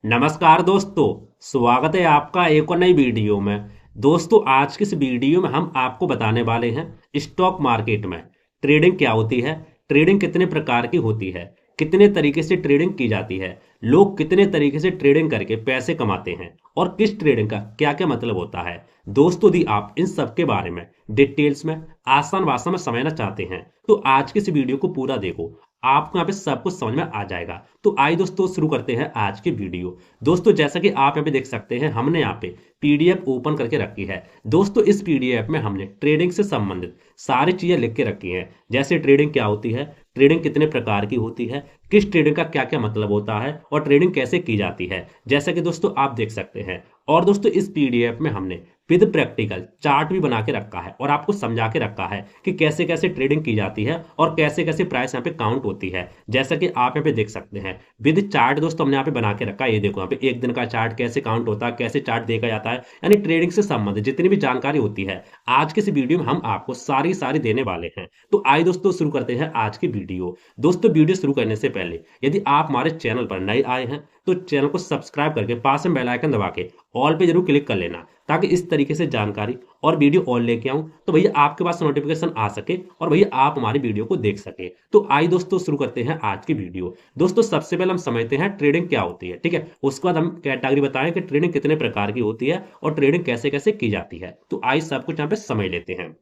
नमस्कार दोस्तों। स्वागत है आपका एक और नई वीडियो में। दोस्तों, आज की इस वीडियो में हम आपको बताने वाले हैं स्टॉक मार्केट में ट्रेडिंग क्या होती है, ट्रेडिंग कितने प्रकार की होती है, कितने तरीके से ट्रेडिंग की जाती है, लोग कितने तरीके से ट्रेडिंग करके पैसे कमाते हैं और किस ट्रेडिंग का क्या क्या मतलब होता है। दोस्तों, यदि आप इन सब के बारे में डिटेल्स में आसान भाषा में समझना चाहते हैं तो आज की इस वीडियो को पूरा देखो, आपको यहाँ पे सब कुछ समझ में आ जाएगा। तो आइए दोस्तों, शुरू करते हैं आज की वीडियो। दोस्तों, जैसा कि आप यहाँ पे देख सकते हैं, हमने यहाँ पे पीडीएफ ओपन करके रखी है। दोस्तों, इस पीडीएफ में हमने ट्रेडिंग से संबंधित सारी चीजें लिख के रखी हैं, जैसे ट्रेडिंग क्या होती है, ट्रेडिंग कितने प्रकार की होती है, किस ट्रेडिंग का क्या क्या मतलब होता है और ट्रेडिंग कैसे की जाती है, जैसा कि दोस्तों आप देख सकते हैं। और दोस्तों, इस पीडीएफ में हमने विद प्रैक्टिकल चार्ट भी बना के रखा है और आपको समझा के रखा है कि कैसे कैसे ट्रेडिंग की जाती है और कैसे कैसे प्राइस यहाँ पे काउंट होती है, जैसा कि आप यहाँ पे देख सकते हैं। विद चार्ट दोस्तों हमने यहाँ पे बना के रखा है। ये देखो, यहाँ पे एक दिन का चार्ट कैसे काउंट होता है, कैसे चार्ट देखा जाता है, यानी ट्रेडिंग से संबंधित जितनी भी जानकारी होती है आज के इस वीडियो में हम आपको सारी सारी देने वाले हैं। तो आइए दोस्तों, शुरू करते हैं आज की वीडियो। दोस्तों, वीडियो शुरू करने से पहले यदि आप हमारे चैनल पर नए आए हैं तो चैनल को सब्सक्राइब करके पास में बेल आइकन दबा के ऑल पे जरूर क्लिक कर लेना, ताकि इस तरीके से जानकारी और वीडियो और लेके आऊं तो भैया आपके पास नोटिफिकेशन आ सके और भैया आप हमारी वीडियो को देख सके। तो आइए दोस्तों, शुरू करते हैं आज की वीडियो। दोस्तों, सबसे पहले हम समझते हैं ट्रेडिंग क्या होती है, ठीक है। उसके बाद हम कैटेगरी बताएं कि ट्रेडिंग कितने प्रकार की होती है और ट्रेडिंग कैसे कैसे की जाती है। तो आइए सब कुछ यहाँ पे समझ लेते हैं।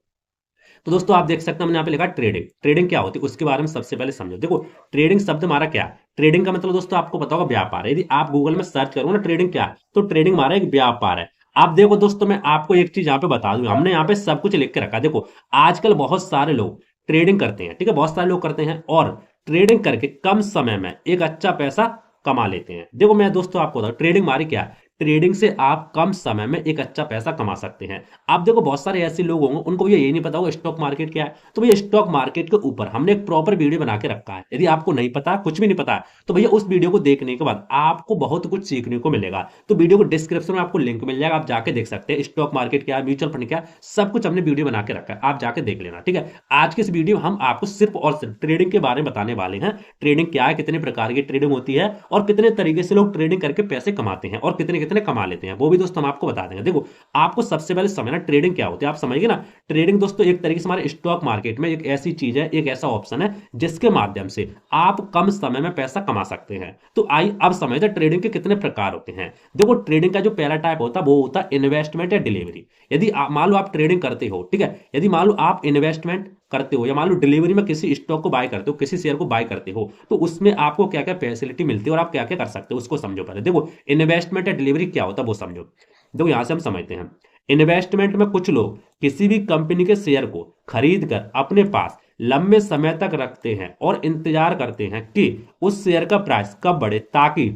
तो दोस्तों, आप देख सकते हैं, मैंने यहाँ पे लिखा ट्रेडिंग। ट्रेडिंग क्या होती है उसके बारे में सबसे पहले समझो। देखो, ट्रेडिंग शब्द हमारा क्या है? ट्रेडिंग का मतलब दोस्तों आपको पता होगा व्यापार है। यदि आप गूगल में सर्च करोगे ना ट्रेडिंग क्या है, तो ट्रेडिंग हमारा एक व्यापार है। आप देखो दोस्तों, मैं आपको एक चीज यहाँ पे बता दूं, हमने यहाँ पे सब कुछ लिख के रखा है। देखो, आजकल बहुत सारे लोग ट्रेडिंग करते हैं, ठीक है, बहुत सारे लोग करते हैं और ट्रेडिंग करके कम समय में एक अच्छा पैसा कमा लेते हैं। देखो, मैं दोस्तों आपको बताऊं ट्रेडिंग हमारी क्या है। ट्रेडिंग से आप कम समय में एक अच्छा पैसा कमा सकते हैं। आप देखो, बहुत सारे ऐसे लोग होंगे उनको भी यही नहीं पता होगा स्टॉक मार्केट क्या है। तो भैया स्टॉक मार्केट के ऊपर हमने एक प्रॉपर वीडियो बना के रखा है। यदि आपको नहीं पता, कुछ भी नहीं पता है, तो भैया उस वीडियो को देखने के बाद आपको बहुत कुछ सीखने को मिलेगा। तो वीडियो को डिस्क्रिप्शन में आपको लिंक मिल जाएगा, आप जाके देख सकते हैं। स्टॉक मार्केट क्या है, म्यूचुअल फंड क्या है, सब कुछ हमने वीडियो बना के रखा है, आप जाके देख लेना, ठीक है। आज के इस वीडियो में हम आपको सिर्फ और सिर्फ ट्रेडिंग के बारे में बताने वाले हैं। ट्रेडिंग क्या है, कितने प्रकार की ट्रेडिंग होती है और कितने तरीके से लोग ट्रेडिंग करके पैसे कमाते हैं और कितने कितने कमा लेते हैं, वो भी दोस्तों हम आपको बता देंगे। देखो, आपको सबसे पहले समझना ट्रेडिंग क्या होती है, आप समझिए ना। ट्रेडिंग दोस्तों एक तरीके से हमारे स्टॉक मार्केट में एक ऐसी चीज है, एक ऐसा ऑप्शन है जिसके माध्यम से आप कम समय में पैसा कमा सकते हैं। तो आइए अब समझते हैं ट्रेडिंग के कितने प्रकार होते हैं। देखो, ट्रेडिंग का जो पहला टाइप होता है वो होता है इन्वेस्टमेंट या डिलीवरी। यदि मान लो आप ट्रेडिंग करते हो, ठीक है, यदि मान लो आप इन्वेस्टमेंट करते हो या मान लो डिलीवरी में किसी स्टॉक को बाय करते हो, किसी शेयर को बाय करते हो, तो उसमें आपको क्या क्या फैसिलिटी मिलती है और आप क्या क्या कर सकते हो उसको समझो पहले। देखो, इन्वेस्टमेंट या डिलीवरी क्या होता है वो समझो। देखो, यहां से हम समझते हैं। इन्वेस्टमेंट में कुछ लोग किसी भी कंपनी के शेयर को खरीद कर अपने पास लंबे समय तक रखते हैं और इंतजार करते हैं कि उस शेयर का प्राइस कब बढ़े, ताकि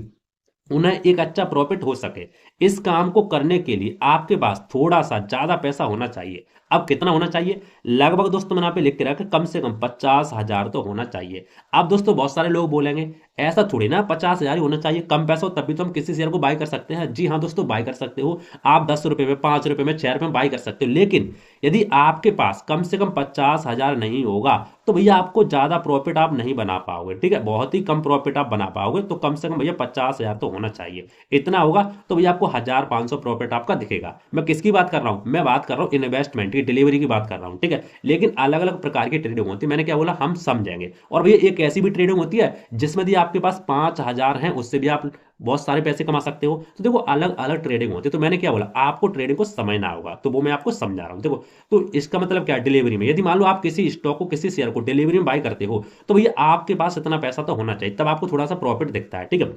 उन्हें एक अच्छा प्रॉफिट हो सके। इस काम को करने के लिए आपके पास थोड़ा सा ज्यादा पैसा होना चाहिए। अब कितना होना चाहिए? लगभग दोस्तों मैंने यहाँ पे लिख के रखा, कम से कम 50,000 तो होना चाहिए। अब दोस्तों बहुत सारे लोग बोलेंगे ऐसा थोड़ी ना, 50,000 ही होना चाहिए, कम पैसा हो तभी तो हम किसी शेयर को बाय कर सकते हैं। जी हाँ दोस्तों, बाय कर सकते हो आप 10 रुपए में, 5 रुपए में, 6 रुपए में बाय कर सकते हो। लेकिन यदि आपके पास कम से कम 50,000 नहीं होगा तो भैया आपको ज्यादा प्रॉफिट आप नहीं बना पाओगे, ठीक है, बहुत ही कम प्रॉफिट आप बना पाओगे। तो कम से कम भैया 50,000 तो होना चाहिए। इतना होगा तो भैया आपको 1,500 प्रॉफिट आपका दिखेगा। मैं किसकी बात कर रहा हूं? मैं बात कर रहा हूं इन्वेस्टमेंट की, डिलीवरी की बात कर रहा हूं, ठीक है। लेकिन अलग अलग प्रकार की ट्रेडिंग होती है, मैंने क्या बोला, हम समझेंगे। और भैया एक ऐसी भी ट्रेडिंग होती है जिसमें यदि आपके पास 5,000 है उससे भी आप बहुत सारे पैसे कमा सकते हो। तो देखो, अलग अलग ट्रेडिंग होती है। तो मैंने क्या बोला, आपको ट्रेडिंग को समझना होगा, तो वो मैं आपको समझा रहा हूं। देखो, तो इसका मतलब क्या है, डिलीवरी में यदि मान लो आप किसी स्टॉक को, किसी शेयर को डिलीवरी में बाय करते हो, तो भैया आपके पास इतना पैसा तो होना चाहिए, तब आपको थोड़ा सा प्रॉफिट दिखता है, ठीक है।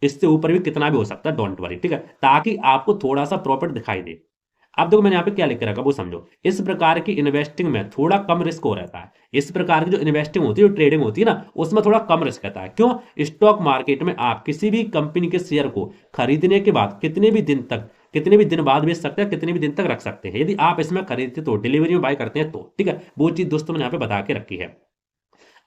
इससे ऊपर भी कितना भी हो सकता है, डोंट वरी, ठीक है, ताकि आपको थोड़ा सा प्रॉफिट दिखाई दे। अब देखो, मैंने यहाँ पे क्या लिख के रखा वो समझो। इस प्रकार की इन्वेस्टिंग में थोड़ा कम रिस्क हो रहता है। इस प्रकार की जो इन्वेस्टिंग होती है, जो ट्रेडिंग होती है ना, उसमें थोड़ा कम रिस्क रहता है। क्यों? स्टॉक मार्केट में आप किसी भी कंपनी के शेयर को खरीदने के बाद कितने भी दिन बाद बेच सकते हैं, कितने भी दिन तक रख सकते हैं। यदि आप इसमें खरीदते तो डिलीवरी में बाय करते हैं तो, ठीक है, वो चीज दोस्तों मैंने यहाँ पे बता के रखी है।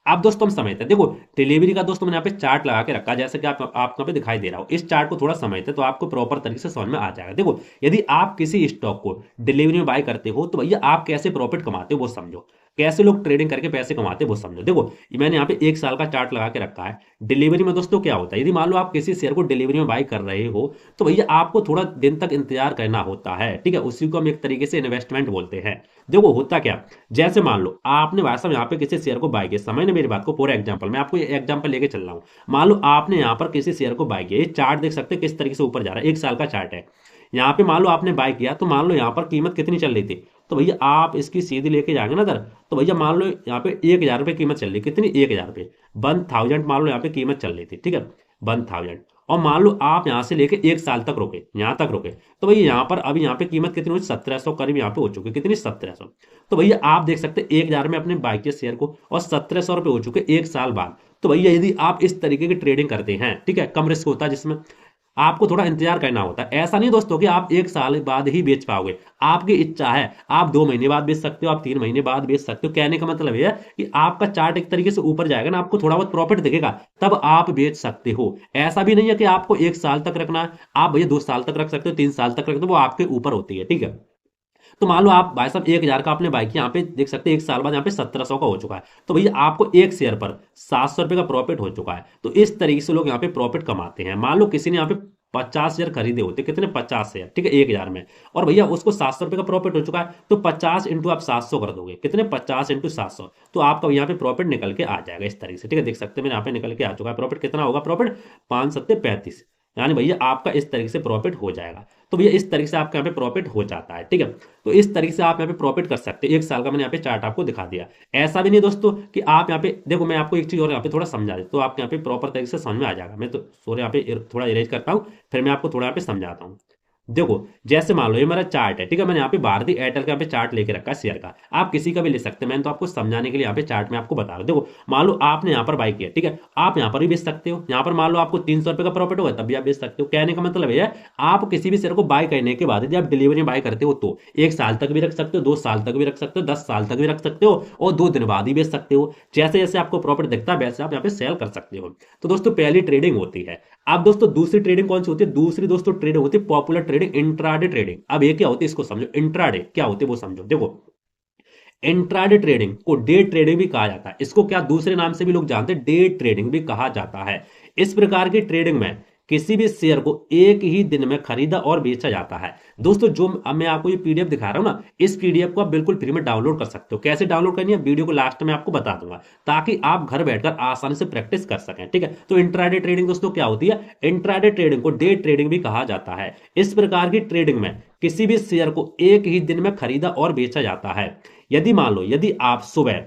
अब दोस्तों हम समझते हैं। देखो, डिलीवरी का दोस्तों मैंने यहाँ पे चार्ट लगा के रखा है, जैसे कि आपको यहाँ पे दिखाई दे रहा हो। इस चार्ट को थोड़ा समझते हैं तो आपको प्रॉपर तरीके से समझ में आ जाएगा। देखो, यदि आप किसी स्टॉक को डिलीवरी में बाय करते हो तो भैया आप कैसे प्रॉफिट कमाते हो वो समझो। कैसे लोग ट्रेडिंग करके पैसे कमाते हैं वो समझो। देखो ये मैंने यहाँ पे 1 साल का चार्ट लगा के रखा है। डिलीवरी में दोस्तों क्या होता है, यदि मान लो आप किसी शेयर को डिलीवरी में बाई कर रहे हो तो भैया आपको थोड़ा दिन तक इंतजार करना होता है, ठीक है। उसी को हम एक तरीके से इन्वेस्टमेंट बोलते हैं। देखो होता क्या, जैसे मान लो आपने भाई साहब यहाँ पे किसी शेयर को बाई किया, समझ ने मेरी बात को, पूरा एग्जांपल मैं आपको एग्जांपल लेके चल रहा हूँ। मान लो आपने यहाँ पर किसी शेयर को बाई किया, ये चार्ट देख सकते हैं किस तरीके से ऊपर जा रहा है, 1 साल का चार्ट है। यहाँ पे मान लो आपने बाय किया, तो मान लो यहाँ पर कीमत कितनी चल रही थी, तो भैया आप इसकी सीधी लेके जाएंगे ना इधर, तो भैया मान लो यहाँ पे 1,000 रुपये कीमत चल रही, कितनी 1,000 रुपये, 1,000 मान लो यहाँ पे कीमत चल रही थी, ठीक है 1,000। और मान लो आप यहाँ से लेके 1 साल तक रुके, यहाँ तक रुके, तो भैया यहाँ पर अभी यहाँ पे कीमत कितनी हुई, 1,700 करीब यहाँ पे हो चुकी, कितनी 1,700। तो भैया आप देख सकते हैं 1,000 में अपने बाई किए शेयर को और 1,700 रुपये हो चुके 1 साल बाद। तो भैया यदि आप इस तरीके की ट्रेडिंग करते हैं, ठीक है, कम रिस्क होता है जिसमें आपको थोड़ा इंतजार करना होता है। ऐसा नहीं दोस्तों कि आप 1 साल बाद ही बेच पाओगे, आपकी इच्छा है आप 2 महीने बाद बेच सकते हो, आप 3 महीने बाद बेच सकते हो। कहने का मतलब यह है कि आपका चार्ट एक तरीके से ऊपर जाएगा ना, आपको थोड़ा बहुत प्रॉफिट दिखेगा तब आप बेच सकते हो। ऐसा भी नहीं है कि आपको 1 साल तक रखना है, आप भैया 2 साल तक रख सकते हो, 3 साल तक रख सकते हो, वो आपके ऊपर होती है, ठीक है। तो मान लो आप भाई साहब 1,000 का आपने बाइक यहाँ पे देख सकते हैं 1 साल बाद यहाँ पे 1,700 का हो चुका है, तो भैया आपको एक शेयर पर 700 रुपये का प्रॉफिट हो चुका है। तो इस तरीके से लोग यहाँ पे प्रॉफिट कमाते हैं। मान लो किसी ने यहाँ पे 50 शेयर खरीदे होते, कितने 50 शेयर, ठीक है 1,000 में, और भैया उसको 700 रुपये का प्रॉफिट हो चुका है, तो 50 इंटू आप 700 कर दोगे, कितने 50 इंटू 700, तो आपका यहाँ पे प्रॉफिट निकल के आ जाएगा इस तरीके से, ठीक है। देख सकते हैं मेरे यहाँ पे निकल के आ चुका है प्रॉफिट, कितना होगा प्रॉफिट 5 सत्ते 35, यानी भैया आपका इस तरीके से प्रॉफिट हो जाएगा। तो भैया इस तरीके से आपका यहाँ पे प्रॉफिट हो जाता है, ठीक है। तो इस तरीके से आप यहाँ पे प्रॉफिट कर सकते हैं। 1 साल का मैंने यहाँ पे चार्ट आपको दिखा दिया। ऐसा भी नहीं दोस्तों कि आप यहाँ पे देखो, मैं आपको एक चीज और यहाँ पे थोड़ा समझा दे तो आपको यहाँ पे प्रॉपर तरीके से समझ में आ जाएगा। मैं तो सॉरी यहाँ पे थोड़ा इरेज करता हूँ, फिर मैं आपको थोड़ा यहाँ पे समझाता हूँ। देखो जैसे मान लो ये मेरा चार्ट है, ठीक है, मैंने यहाँ पे भारतीय एयरटेल का यहाँ पे चार्ट लेके रखा है शेयर का, आप किसी का भी ले सकते हैं, मैंने तो आपको समझाने के लिए यहाँ पे चार्ट में आपको बता रहा हूँ। देखो मान लो आपने यहाँ पर बाई किया, ठीक है, आप यहाँ पर भी बेच सकते हो, यहाँ पर मान लो आपको 300 रुपये का प्रॉफिट होगा तब भी आप बेच सकते हो। कहने का मतलब ये है आप किसी भी शेयर को बाय करने के बाद यदि आप डिलीवरी में बाय करते हो तो 1 साल तक भी रख सकते हो, 2 साल तक भी रख सकते हो, 10 साल तक भी रख सकते हो, और 2 दिन बाद ही बेच सकते हो। जैसे जैसे आपको प्रॉफिट दिखता है वैसे आप यहाँ पे सेल कर सकते हो। तो दोस्तों पहली ट्रेडिंग होती है। अब दोस्तों दूसरी ट्रेडिंग कौन सी होती है, दूसरी दोस्तों ट्रेडिंग होती है पॉपुलर ट्रेडिंग, इंट्राडे ट्रेडिंग। अब ये क्या होती है इसको समझो, इंट्राडे क्या होती है वो समझो। देखो इंट्राडे ट्रेडिंग को डे ट्रेडिंग भी कहा जाता है, इसको क्या दूसरे नाम से भी लोग जानते हैं, डे ट्रेडिंग भी कहा जाता है। इस प्रकार की ट्रेडिंग में किसी भी शेयर को एक ही दिन में खरीदा और बेचा जाता है। दोस्तों जो अब मैं आपको ये पीडीएफ दिखा रहा हूं ना, इस पीडीएफ को आप बिल्कुल फ्री में डाउनलोड कर सकते हो। कैसे डाउनलोड करनी है वीडियो को लास्ट में आपको बता दूंगा, ताकि आप घर बैठकर आसानी से प्रैक्टिस कर सकें, ठीक है। तो इंट्राडे ट्रेडिंग दोस्तों क्या होती है, इंट्राडे ट्रेडिंग को डे ट्रेडिंग भी कहा जाता है। इस प्रकार की ट्रेडिंग में किसी भी शेयर को एक ही दिन में खरीदा और बेचा जाता है। यदि मान लो यदि आप सुबह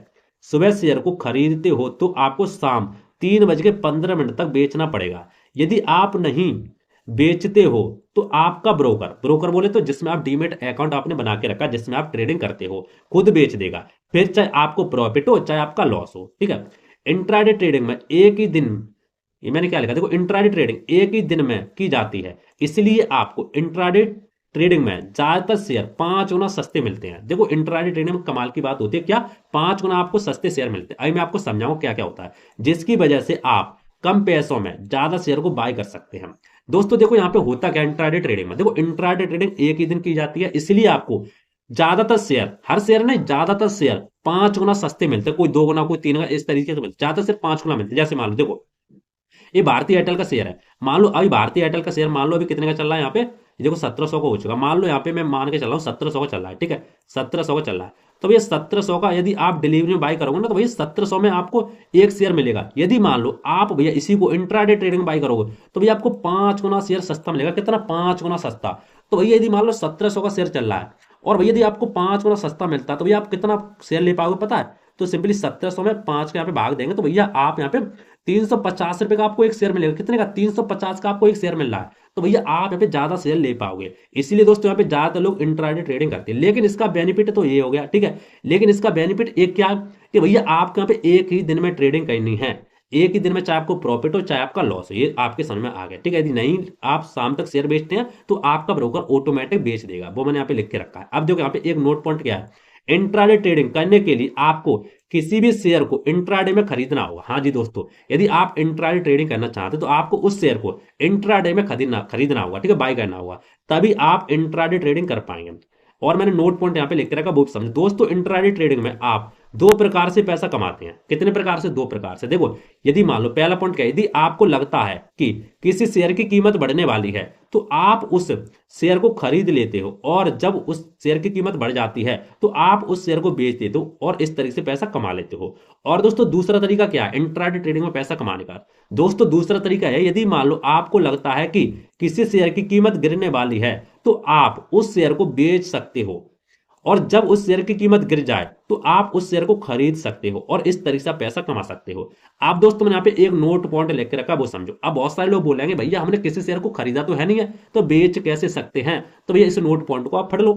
सुबह शेयर को खरीदते हो तो आपको शाम 3:15 तक बेचना पड़ेगा। यदि आप नहीं बेचते हो तो आपका ब्रोकर ब्रोकर बोले तो जिसमें आप डीमेट अकाउंट आपने बना के रखा, जिसमें आप ट्रेडिंग करते हो, खुद बेच देगा, फिर चाहे आपको प्रॉफिट हो चाहे आपका लॉस हो, ठीक है। इंट्राडे ट्रेडिंग में एक ही दिन, ये मैंने क्या लिखा देखो, इंट्राडे ट्रेडिंग एक ही दिन में की जाती है, इसलिए आपको इंट्राडे ट्रेडिंग में ज्यादातर शेयर 5 गुना सस्ते मिलते हैं। देखो इंट्राडे ट्रेडिंग में कमाल की बात होती है, क्या 5 गुना आपको सस्ते शेयर मिलते हैं। अभी मैं आपको समझाऊं क्या क्या होता है, जिसकी वजह से आप कम पैसों में ज्यादा शेयर को बाय कर सकते हैं। दोस्तों देखो यहाँ पे होता क्या इंट्राडे ट्रेडिंग में, देखो इंट्राडे ट्रेडिंग एक ही दिन की जाती है, इसलिए आपको ज्यादातर शेयर, हर शेयर नहीं ज्यादातर शेयर 5 गुना सस्ते मिलते हैं, कोई 2 गुना कोई 3 गुना इस तरीके से मिलते, ज्यादातर शेयर 5 गुना मिलते हैं। जैसे मान लो देखो ये भारतीय एयरटेल का शेयर है, मान लो अभी भारतीय एयरटेल का शेयर मान लो अभी कितने का चल रहा है यहाँ पे, देखो 1,700 का हो चुका, मान लो यहाँ पे मैं मान के चल रहा हूँ 1,700 का चल रहा है, ठीक है 1,700 का चल रहा है। तो भैया 1,700 का यदि आप डिलीवरी में बाय करोगे ना तो भैया 1,700 में आपको एक शेयर मिलेगा। यदि मान लो आप भैया इसी को इंट्राडे ट्रेडिंग बाय करोगे तो भैया आपको 5 गुना शेयर सस्ता मिलेगा। कितना 5 गुना सस्ता। तो भैया यदि मान लो 1,700 का शेयर चल रहा है और भैया यदि आपको 5 गुना सस्ता मिलता है तो भैया आप कितना शेयर ले पाओगे पता है, तो सिंपली 1,700 में 5 के यहाँ पे भाग देंगे तो भैया आप यहाँ पे 350 रुपए का आपको एक शेयर मिलेगा। कितने का 350 का आपको एक शेयर मिल रहा है, तो भैया आप यहाँ पे ज्यादा शेयर ले पाओगे। इसीलिए दोस्तों यहाँ पे ज्यादातर लोग इंट्राडे ट्रेडिंग करते हैं। लेकिन इसका बेनिफिट तो ये हो गया, ठीक है, लेकिन इसका बेनिफिट एक क्या कि भैया आपको यहाँ पे एक ही दिन में ट्रेडिंग करनी है, एक ही दिन में, चाहे आपको प्रॉफिट हो चाहे आपका लॉस हो, ये आपके समझ में आ गया, ठीक है। यदि नहीं आप शाम तक शेयर बेचते हैं तो आपका ब्रोकर ऑटोमेटिक बेच देगा, वो मैंने यहाँ पे लिख के रखा है। अब देखो यहाँ पे एक नोट पॉइंट क्या है, इंट्राडे ट्रेडिंग करने के लिए आपको किसी भी शेयर को इंट्राडे में खरीदना होगा। हाँ जी दोस्तों, यदि आप इंट्राडे ट्रेडिंग करना चाहते हैं तो आपको उस शेयर को इंट्राडे में खरीदना होगा, ठीक है, बाय करना होगा, तभी आप इंट्राडे ट्रेडिंग कर पाएंगे। और मैंने नोट पॉइंट यहाँ पे लिख के रखा, वो भी समझो। दोस्तों इंट्राडे ट्रेडिंग में आप दो प्रकार से पैसा कमाते हैं। कितने प्रकार से? दो प्रकार से। देखो, यदि मान लो पहला पॉइंट क्या है, यदि आपको लगता है कि किसी शेयर की कीमत बढ़ने वाली है तो आप उस शेयर को खरीद लेते हो, और जब उस शेयर की कीमत बढ़ जाती है तो आप उस शेयर को बेच देते हो और इस तरीके से पैसा कमा लेते हो। और दोस्तों दूसरा तरीका क्या है इंट्राडे ट्रेडिंग में पैसा कमाने का? दोस्तों दूसरा तरीका है, यदि मान लो आपको लगता है कि किसी शेयर की कीमत गिरने वाली है तो आप उस शेयर को बेच सकते हो, और जब उस शेयर की कीमत गिर जाए तो आप उस शेयर को खरीद सकते हो और इस तरीके से पैसा कमा सकते हो। आप दोस्तों मैंने यहाँ पे एक नोट पॉइंट लेकर रखा, वो समझो। अब बहुत सारे लोग बोलेंगे भैया हमने किसी शेयर को खरीदा तो है नहीं है, तो बेच कैसे सकते हैं? तो भैया इस नोट पॉइंट को आप पढ़ लो।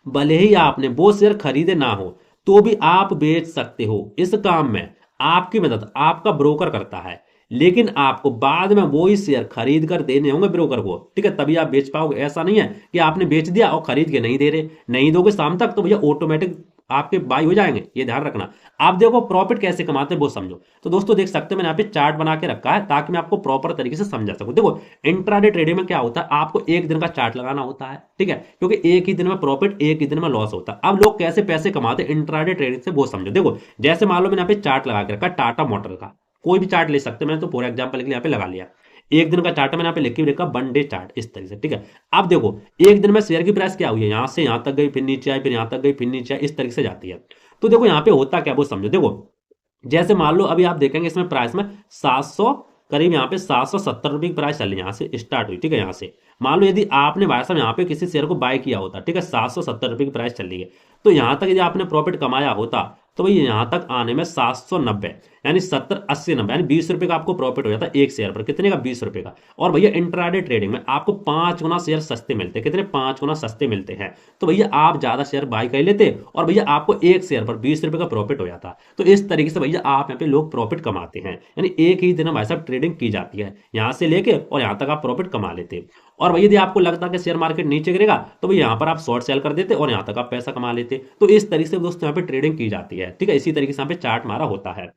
भले ही आपने वो शेयर खरीदे ना हो तो भी आप बेच सकते हो। इस काम में आपकी मदद आपका ब्रोकर करता है, लेकिन आपको बाद में वो ही शेयर खरीद कर देने होंगे ब्रोकर को, ठीक है? तभी आप बेच पाओगे। ऐसा नहीं है कि आपने बेच दिया और खरीद के नहीं दे रहे, नहीं दोगे शाम तक तो भैया ऑटोमेटिक आपके बाई हो जाएंगे, ये ध्यान रखना। आप देखो प्रॉफिट कैसे कमाते हैं वो समझो। तो दोस्तों देख सकते हैं मैंने यहाँ पे चार्ट बना के रखा है ताकि मैं आपको प्रॉपर तरीके से समझा सकूं। देखो इंट्राडे ट्रेडिंग में क्या होता है, आपको एक दिन का चार्ट लगाना होता है, ठीक है? क्योंकि एक ही दिन में प्रॉफिट एक ही दिन में लॉस होता है। अब लोग कैसे पैसे कमाते हैं इंट्राडे ट्रेडिंग से वो समझो। देखो जैसे मान लो मैंने यहाँ पे चार्ट लगा के रखा टाटा मोटर का, कोई भी चार्ट ले सकते हैं, मैंने तो फॉर एग्जाम्पल के लिए यहाँ पे लगा लिया। एक दिन का चार्ट मैंने यहाँ पे लिख के रखा वन डे चार्ट, इस तरीके से, ठीक है? अब देखो एक दिन में शेयर की प्राइस क्या हुई है, यहां से यहां तक गई, फिर नीचे आई, फिर यहां तक गई, फिर नीचे आई, इस तरीके से जाती है। तो देखो यहाँ पे होता क्या वो समझो। देखो जैसे मान लो अभी आप देखेंगे इसमें प्राइस में 700 करीब, यहाँ पे 770 रुपए की प्राइस चल रही है, यहाँ से स्टार्ट हुई, ठीक है? यहाँ से मान लो यदि आपने भाई साहब यहाँ पे किसी शेयर को बाय किया होता, ठीक है? 770 रुपए की प्राइस चल रही है, तो यहाँ तक यदि आपने प्रॉफिट कमाया होता तो भाई यहाँ तक आने में 790 यानी 70 80 90 यानी 20 रुपए का आपको प्रॉफिट हो जाता है एक शेयर पर। कितने का? 20 रुपए का। और भैया इंट्राडे ट्रेडिंग में आपको 5 गुना शेयर सस्ते मिलते हैं। कितने? 5 गुना सस्ते मिलते हैं। तो भैया आप ज्यादा शेयर बाय कर लेते और भैया आपको एक शेयर पर 20 रुपए का प्रॉफिट हो जाता। तो इस तरीके से भैया आप यहाँ पे लोग प्रॉफिट कमाते हैं, यानी एक ही दिन में भाई साहब ट्रेडिंग की जाती है, यहाँ से लेके और यहाँ तक आप प्रॉफिट कमा लेते हैं। और भैया यदि आपको लगता है कि शेयर मार्केट नीचे गिरेगा तो भैया यहाँ पर आप शॉर्ट सेल कर देते और यहाँ तक आप पैसा कमा लेते। तो इस तरीके से दोस्तों यहाँ पे ट्रेडिंग की जाती है, ठीक है? इसी तरीके से यहाँ पे चार्ट मारा होता है।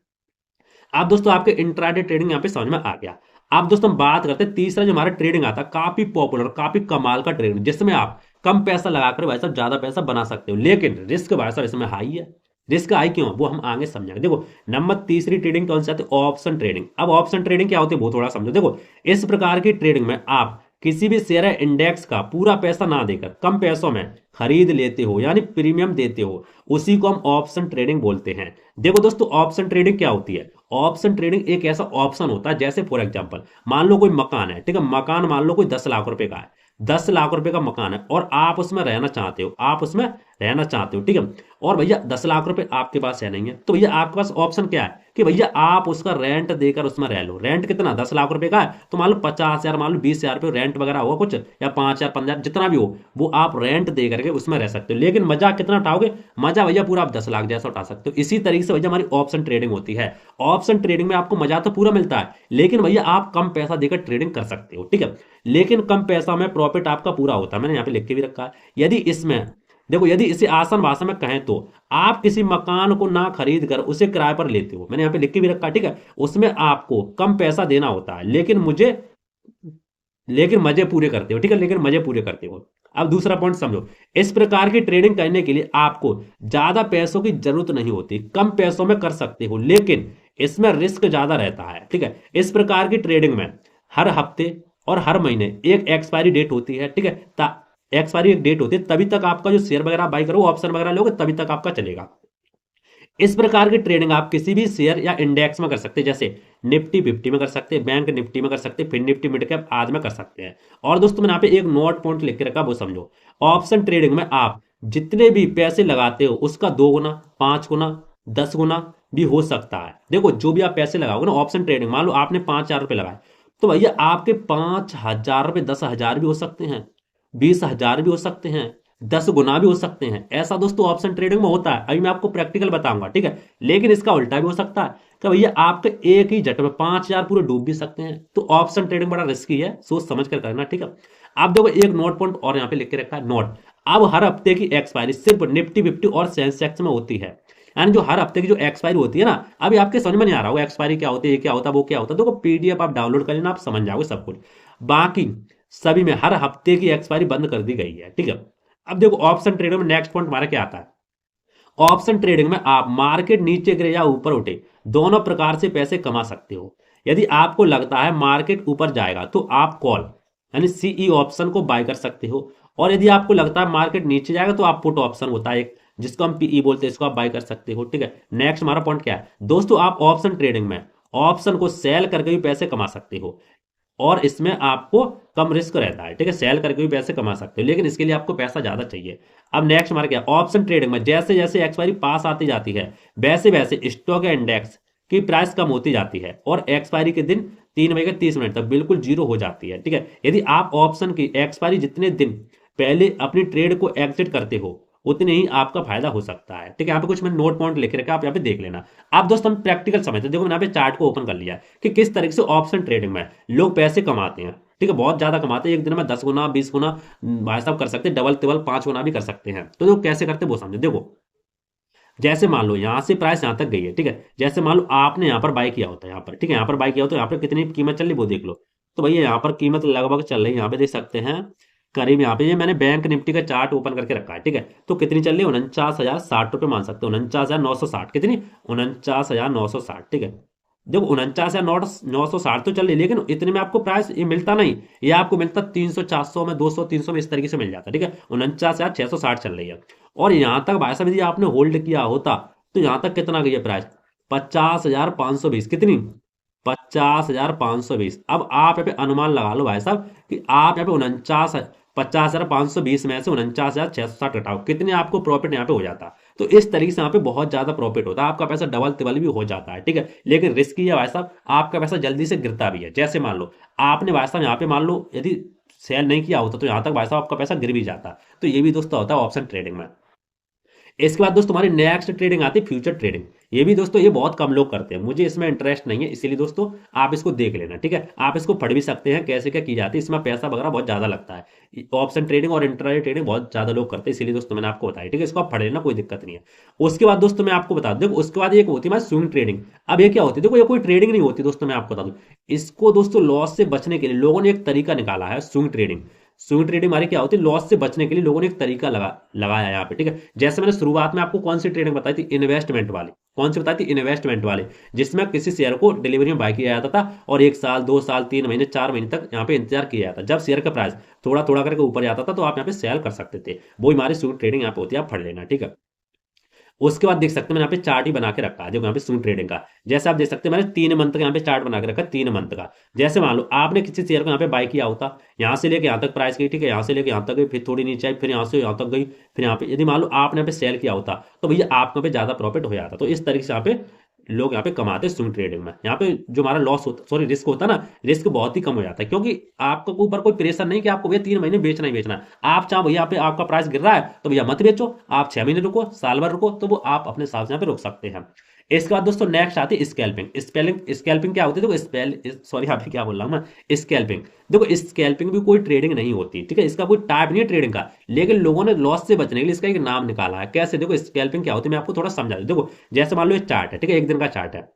आप दोस्तों आपके इंट्राडे ट्रेडिंग यहाँ पे समझ में आ गया। आप दोस्तों हम बात करते हैं तीसरा जो हमारा ट्रेडिंग आता है, काफी पॉपुलर काफी कमाल का ट्रेडिंग, जिसमें आप कम पैसा लगाकर भाई साहब ज्यादा पैसा बना सकते हो, लेकिन रिस्क भाई साहब इसमें हाई है। रिस्क हाई क्यों है वो हम आगे समझेंगे। देखो नंबर तीसरी ट्रेडिंग कौन सी आती है? Option trading. अब ऑप्शन ट्रेडिंग क्या होती है वो थोड़ा समझो। देखो इस प्रकार की ट्रेडिंग में आप किसी भी शेयर इंडेक्स का पूरा पैसा ना देकर कम पैसों में खरीद लेते हो, यानी प्रीमियम देते हो, उसी को हम ऑप्शन ट्रेडिंग बोलते हैं। देखो दोस्तों ऑप्शन ट्रेडिंग क्या होती है? ऑप्शन ट्रेडिंग एक ऐसा ऑप्शन होता है, जैसे फॉर एग्जांपल मान लो कोई मकान है, ठीक है? मकान मान लो कोई 10 लाख रुपए का है, 10 लाख रुपए का मकान है और आप उसमें रहना चाहते हो, आप उसमें रहना चाहते हो, ठीक है? और भैया 10 लाख रुपए आपके पास है नहीं है, तो भैया आपके पास ऑप्शन क्या है कि भैया आप उसका रेंट देकर उसमें रह लो। रेंट कितना? 10 लाख रुपए का है तो मान लो 50,000 मान लो 20,000 रुपये रेंट वगैरह होगा कुछ, या 5,000 15,000 जितना भी हो, वो आप रेंट दे करके उसमें रह सकते हो। लेकिन मजा कितना उठाओगे? मजा भैया पूरा आप 10 लाख जैसा उठा सकते हो। इसी तरीके से भैया हमारी ऑप्शन ट्रेडिंग होती है। ऑप्शन ट्रेडिंग में आपको मजा तो पूरा मिलता है, लेकिन भैया आप कम पैसा देकर ट्रेडिंग कर सकते हो, ठीक है? लेकिन कम पैसा में प्रॉफिट आपका पूरा होता है। मैंने यहाँ पे लिख के भी रखा है। यदि इसमें देखो यदि इसे आसान भाषा में कहें तो आप किसी मकान को ना खरीद कर उसे किराए पर लेते हो, मैंने यहाँ पे लिख के भी रखा, ठीक है? उसमें आपको कम पैसा देना होता है, लेकिन मजे पूरे करते हो, ठीक है? लेकिन मजे पूरे करते हो। अब दूसरा पॉइंट समझो, इस प्रकार की ट्रेडिंग करने के लिए आपको ज्यादा पैसों की जरूरत नहीं होती, कम पैसों में कर सकते हो, लेकिन इसमें रिस्क ज्यादा रहता है, ठीक है? इस प्रकार की ट्रेडिंग में हर हफ्ते और हर महीने एक एक्सपायरी डेट होती है, ठीक है? एक्सपायरी एक डेट होती है, तभी तक आपका जो शेयर वगैरह बाई करो, ऑप्शन वगैरह लोगे, तभी तक आपका चलेगा। इस प्रकार की ट्रेडिंग आप किसी भी शेयर या इंडेक्स में कर सकते हैं, जैसे निफ्टी 50 में कर सकते हैं, बैंक निफ्टी में कर सकते हैं, फिर निफ्टी मिड कैप आदि में कर सकते हैं। और दोस्तों मैंने यहाँ पे एक नोट पॉइंट लिख के रखा, वो समझो। ऑप्शन ट्रेडिंग में आप जितने भी पैसे लगाते हो उसका 2 गुना 5 गुना 10 गुना भी हो सकता है। देखो जो भी आप पैसे लगाओगे ना ऑप्शन ट्रेडिंग, मान लो आपने 5,000 रुपए लगाए, तो भैया आपके 5,000 रुपए 10,000 भी हो सकते हैं, 20,000 भी हो सकते हैं, 10 गुना भी हो सकते हैं। ऐसा दोस्तों ऑप्शन ट्रेडिंग में होता है। अभी मैं आपको प्रैक्टिकल बताऊंगा, ठीक है? लेकिन इसका उल्टा भी हो सकता है कि भैया आपके एक ही झट में 5,000 पूरे डूब भी सकते हैं। तो ऑप्शन ट्रेडिंग बड़ा रिस्की है, सोच समझ कर करना, ठीक है? आप देखो एक नोट पॉइंट और यहाँ पे लिख के रखा है, नोट। अब हर हफ्ते की एक्सपायरी सिर्फ निफ्टी 50 और सेंसेक्स में होती है, यानी जो हर हफ्ते की जो एक्सपायरी होती है ना, अभी आपके समझ में नहीं आ रहा होगा एक्सपायरी क्या होती है, ये क्या होता है, वो क्या होता है। देखो पीडीएफ आप डाउनलोड कर लेना, आप समझ जाओगे सब कुछ। बाकी सभी में हर हफ्ते की एक्सपायरी बंद कर दी गई है, ठीक है? अब देखो ऑप्शन ट्रेडिंग में नेक्स्ट पॉइंट हमारा क्या आता है। ऑप्शन ट्रेडिंग में आप मार्केट नीचे गिरे या ऊपर उठे दोनों प्रकार से पैसे कमा सकते हो। यदि आपको लगता है मार्केट ऊपर जाएगा तो आप कॉल यानी सीई ऑप्शन को बाय कर सकते हो, और यदि आपको लगता है मार्केट नीचे जाएगा तो आप पुट ऑप्शन होता है एक, जिसको हम पीई बोलते हैं, इसको आप बाय कर सकते हो। ठीक है, नेक्स्ट हमारा पॉइंट क्या है दोस्तों, आप ऑप्शन ट्रेडिंग में ऑप्शन को सेल करके भी पैसे कमा सकते हो, और इसमें आपको कम रिस्क रहता है। ठीक है, सेल करके भी पैसे कमा सकते हो, लेकिन इसके लिए आपको पैसा ज्यादा चाहिए। अब नेक्स्ट हमारा क्या, ऑप्शन ट्रेडिंग में जैसे जैसे एक्सपायरी पास आती जाती है वैसे वैसे स्टॉक या इंडेक्स की प्राइस कम होती जाती है और एक्सपायरी के दिन 3 बजे 30 मिनट तक बिल्कुल जीरो हो जाती है। ठीक है, यदि आप ऑप्शन की एक्सपायरी जितने दिन पहले अपनी ट्रेड को एग्जिट करते हो उतने ही आपका फायदा हो सकता है। ठीक है, यहाँ पे कुछ मैंने नोट पॉइंट लिख रखे, आप यहाँ पे देख लेना। आप दोस्त हम प्रैक्टिकल समझते हैं, देखो मैंने यहाँ पे चार्ट को ओपन कर लिया कि किस तरीके से ऑप्शन ट्रेडिंग में लोग पैसे कमाते हैं। ठीक है, बहुत ज्यादा कमाते हैं, एक दिन में 10 गुना 20 गुना भाई साहब कर सकते हैं, डबल टिबल 5 गुना भी कर सकते हैं। तो देखो कैसे करते हैं वो समझो। देखो जैसे मान लो यहाँ से प्राइस यहाँ तक गई है, ठीक है, जैसे मान लो आपने यहाँ पर बाय किया होता है यहाँ पर, ठीक है, यहाँ पर बाय किया होता है, यहाँ पर कितनी कीमत चल रही वो देख लो। तो भैया यहाँ पर कीमत लगभग चल रही है, यहाँ पे देख सकते हैं करीब, यहाँ पे ये मैंने बैंक निफ्टी का चार्ट ओपन करके रखा है। ठीक है, तो कितनी चल रही है, 49,060 रुपये मान सकते हो, 49,960, कितनी, 49,960। ठीक है, देखो 49,960 तो चल रही है, लेकिन इतने में आपको प्राइस ये मिलता नहीं, ये आपको मिलता 300 400 में, 200 300 में, इस तरीके से मिल जाता है। ठीक है, 49,660 चल रही है, और यहां तक भाई साहब यदि आपने होल्ड किया होता तो यहां तक कितना गई है प्राइस, 50,520, कितनी, 50,520। अब आप यहाँ पे अनुमान लगा लो भाई साहब कि आप यहाँ पे 50,520 में से 49,660 घटाओ, कितने आपको प्रॉफिट यहाँ पे हो जाता। तो इस तरीके से यहाँ पे बहुत ज्यादा प्रॉफिट होता है, आपका पैसा डबल तिबल भी हो जाता है। ठीक है, लेकिन रिस्की है भाई साहब, आपका पैसा जल्दी से गिरता भी है। जैसे मान लो आपने भाई साहब यहाँ पे मान लो यदि सेल नहीं किया होता तो यहाँ तक भाई साहब आपका पैसा गिर भी जाता। तो ये भी दोस्तों होता है ऑप्शन ट्रेडिंग में। इसके बाद दोस्तों हमारी नेक्स्ट ट्रेडिंग आती है फ्यूचर ट्रेडिंग। ये भी दोस्तों ये बहुत कम लोग करते हैं, मुझे इसमें इंटरेस्ट नहीं है, इसीलिए दोस्तों आप इसको देख लेना। ठीक है, आप इसको पढ़ भी सकते हैं कैसे क्या की जाती है, इसमें पैसा वगैरह बहुत ज्यादा लगता है। ऑप्शन ट्रेडिंग और इंट्राडे ट्रेडिंग बहुत ज्यादा लोग करते हैं, इसीलिए दोस्तों मैंने आपको बताया। ठीक है, इसको आप पढ़ लेना, कोई दिक्कत नहीं है। उसके बाद दोस्तों मैं आपको बता दूं, उसके बाद एक होती है हमारी स्विंग ट्रेडिंग। अब ये क्या होती है, देखो ये कोई ट्रेडिंग नहीं होती दोस्तों, मैं आपको बता दूं, इसको दोस्तों लॉस से बचने के लिए लोगों ने एक तरीका निकाला है, स्विंग ट्रेडिंग। स्विंग ट्रेडिंग हमारी क्या होती है, लॉस से बचने के लिए लोगों ने एक तरीका लगाया यहाँ पे। ठीक है, जैसे मैंने शुरुआत में आपको कौन सी ट्रेडिंग बताई थी, इन्वेस्टमेंट वाली, कौन सी बताई थी, इन्वेस्टमेंट वाली, जिसमें किसी शेयर को डिलीवरी में बाय किया जाता था और 1 साल 2 साल 3 महीने 4 महीने तक यहाँ पे इंतजार किया जाता, जब शेयर का प्राइस थोड़ा थोड़ा करके ऊपर जाता था तो आप यहाँ पे सेल कर सकते थे। वो हमारी स्विंग ट्रेडिंग यहाँ पे होती है, आप पढ़ लेना। ठीक है, उसके बाद देख सकते हैं मैंने यहाँ पे चार्ट ही बना के रखा है, देखो यहाँ पे स्विंग ट्रेडिंग का। जैसे आप देख सकते हैं मैंने 3 मंथ का यहाँ पे चार्ट बना के रखा है, 3 मंथ का। जैसे मान लो आपने किसी शेयर को यहाँ पे बाय किया होता, यहाँ से लेके यहाँ तक प्राइस गई, ठीक है, यहाँ से लेके यहाँ तक गई, फिर थोड़ी नीचे आई, फिर यहाँ से यहाँ तक गई, फिर यहाँ पे यदि मान लो आपने यहाँ पे सेल किया होता तो भैया आपको पे ज्यादा प्रॉफिट हो जाता। तो इस तरीके से यहाँ पे लोग यहाँ पे कमाते हैं स्विंग ट्रेडिंग में। यहाँ पे जो हमारा लॉस होता, सॉरी रिस्क होता है ना, रिस्क बहुत ही कम हो जाता है, क्योंकि आपको ऊपर कोई प्रेशर नहीं कि आपको भैया 3 महीने बेचना ही बेचना है। आप चाहो भैया पे आपका प्राइस गिर रहा है तो भैया मत बेचो, आप 6 महीने रुको, साल भर रुको, तो वो आप अपने हिसाब से यहाँ पे रुक सकते हैं। इसके बाद दोस्तों नेक्स्ट आती है स्कैल्पिंग। स्पेलिंग स्कैल्पिंग क्या होती है, देखो स्पेल सॉरी यहाँ पे क्या बोल रहा हूँ मैं, स्कैल्पिंग। देखो स्कैल्पिंग भी कोई ट्रेडिंग नहीं होती, ठीक है, इसका कोई टाइप नहीं है ट्रेडिंग का, लेकिन लोगों ने लॉस से बचने के लिए इसका एक नाम निकाला है। कैसे, देखो स्कैल्पिंग क्या होती है मैं आपको थोड़ा समझा दूं। देखो जैसे मान लो एक चार्ट है, ठीक है, एक दिन का चार्ट है,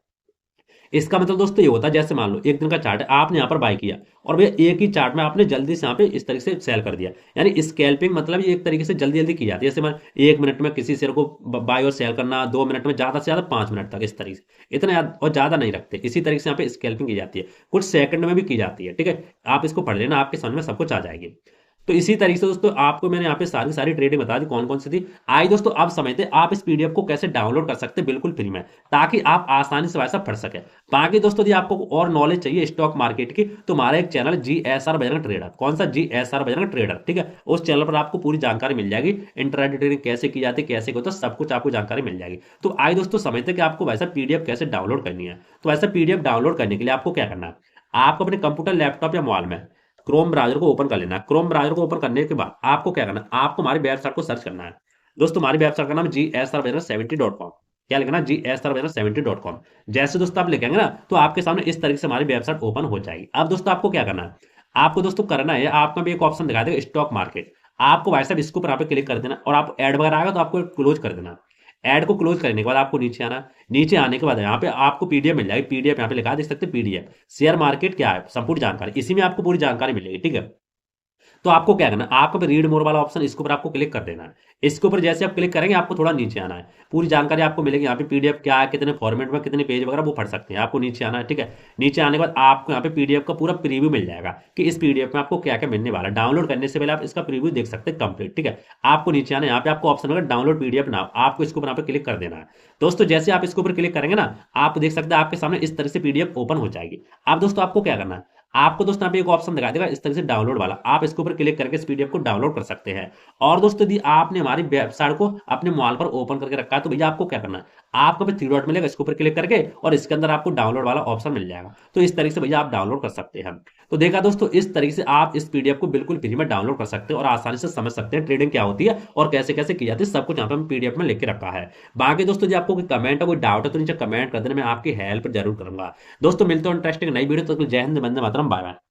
इसका मतलब दोस्तों ये होता है, जैसे मान लो एक दिन का चार्ट है, आपने यहाँ पर बाय किया और भैया एक ही चार्ट में आपने जल्दी से यहाँ पे इस तरीके से सेल कर दिया, यानी स्कैल्पिंग मतलब ये एक तरीके से जल्दी जल्दी की जाती है। जैसे मान 1 मिनट में किसी शेयर को बाय और सेल करना, 2 मिनट में, ज्यादा से ज्यादा 5 मिनट तक, इस तरीके से, इतना और ज्यादा नहीं रखते, इसी तरीके से यहाँ पे स्कैल्पिंग की जाती है, कुछ सेकंड में भी की जाती है। ठीक है, आप इसको पढ़ लेना, आपके समझ में सब कुछ आ जाएगी। तो इसी तरीके से दोस्तों आपको मैंने यहाँ पे सारी सारी ट्रेडिंग बता दी कौन कौन सी थी। आई दोस्तों आप समझते हैं आप इस पीडीएफ को कैसे डाउनलोड कर सकते हैं बिल्कुल फ्री में, ताकि आप आसानी से वैसा पढ़ सके। बाकी दोस्तों यदि आपको और नॉलेज चाहिए स्टॉक मार्केट की तो हमारा एक चैनल GSR बजरंग ट्रेडर, कौन सा, GSR बजरंग ट्रेडर, ठीक है, उस चैनल पर आपको पूरी जानकारी मिल जाएगी, इंट्राडे ट्रेडिंग कैसे की जाती है, कैसे होता है, सब कुछ आपको जानकारी मिल जाएगी। तो आई दोस्तों समझते हैं कि आपको वैसा पीडीएफ कैसे डाउनलोड करनी है। तो वैसा पीडीएफ डाउनलोड करने के लिए आपको क्या करना है, आपको अपने कंप्यूटर लैपटॉप या मोबाइल में क्रोम ब्राउजर को ओपन कर लेना है। क्रोम ब्राउजर को ओपन करने के बाद आपको क्या करना है, आपको हमारी वेबसाइट को सर्च करना है। दोस्तों हमारी वेबसाइट का नाम GSR70.com, क्या लिखना, GSR70.com। जैसे दोस्तों आप लिखेंगे ना तो आपके सामने इस तरीके से हमारी वेबसाइट ओपन हो जाएगी। अब दोस्तों आपको क्या करना है, आपको दोस्तों करना है, आपका भी एक ऑप्शन दिखा देगा स्टॉक मार्केट, आपको भाई साहब इसके ऊपर यहाँ पे क्लिक कर देना, और आपको ऐड वगैरह आएगा तो आपको क्लोज कर देना। ऐड को क्लोज करने के बाद आपको नीचे आना, नीचे आने के बाद यहाँ पे आपको पीडीएफ मिल जाएगी, पीडीएफ यहाँ पे लिखा देख सकते हैं, पीडीएफ शेयर मार्केट क्या है संपूर्ण जानकारी, इसी में आपको पूरी जानकारी मिलेगी। ठीक है, तो आपको क्या करना है, आपको रीड मोर वाला ऑप्शन इसके ऊपर आपको क्लिक कर देना है। इसके ऊपर जैसे आप क्लिक करेंगे आपको थोड़ा नीचे आना है, पूरी जानकारी आपको मिलेगी यहाँ पे पीडीएफ क्या है, कितने फॉर्मेट में, कितने पेज वगैरह वो पढ़ सकते हैं। आपको नीचे आना है, ठीक है। नीचे आने के बाद आपको यहाँ पे पीडीएफ का पूरा प्रीव्यू मिल जाएगा कि इस पीडीएफ में आपको क्या क्या मिलने वाला है। डाउनलोड करने से पहले आप इसका प्रीव्यू देख सकते हैं कंप्लीट, ठीक है। आपको नीचे आना है, यहाँ पे आपको ऑप्शन होगा डाउनलोड पीडीएफ नाउ, आपको इसके ऊपर यहाँ पे क्लिक कर देना है। दोस्तों जैसे आप इसके ऊपर क्लिक करेंगे ना, आप देख सकते हैं आपके सामने इस तरह से पीडीएफ ओपन हो जाएगी। अब दोस्तों आपको क्या करना है, आपको दोस्तों यहाँ पे एक ऑप्शन दिखा देगा इस तरह से डाउनलोड वाला, आप इसके ऊपर क्लिक करके इस पीडीएफ को डाउनलोड कर सकते हैं। और दोस्तों यदि आपने हमारी वेबसाइट को अपने मोबाइल पर ओपन करके रखा है तो भैया आपको क्या करना है, आपको पे थ्री डॉट मिलेगा, इसके ऊपर क्लिक करके और इसके अंदर आपको डाउनलोड वाला ऑप्शन मिल जाएगा। तो इस तरीके से भैया आप डाउनलोड कर सकते हैं। तो देखा दोस्तों, इस तरीके से आप इस पीडीएफ को बिल्कुल फ्री में डाउनलोड कर सकते हैं और आसानी से समझ सकते हैं ट्रेडिंग क्या होती है और कैसे कैसे की जाती है। सब कुछ यहाँ पे हम पीडीएफ में लिख के रखा है। बाकी दोस्तों, जो आपको कोई कमेंट है, कोई डाउट है तो नीचे कमेंट कर देना, मैं आपकी हेल्प जरूर करूंगा। दोस्तों मिलते हैं इंटरेस्टिंग नई वीडियो, तो जय हिंद, वंदे मातरम, बाय बाय।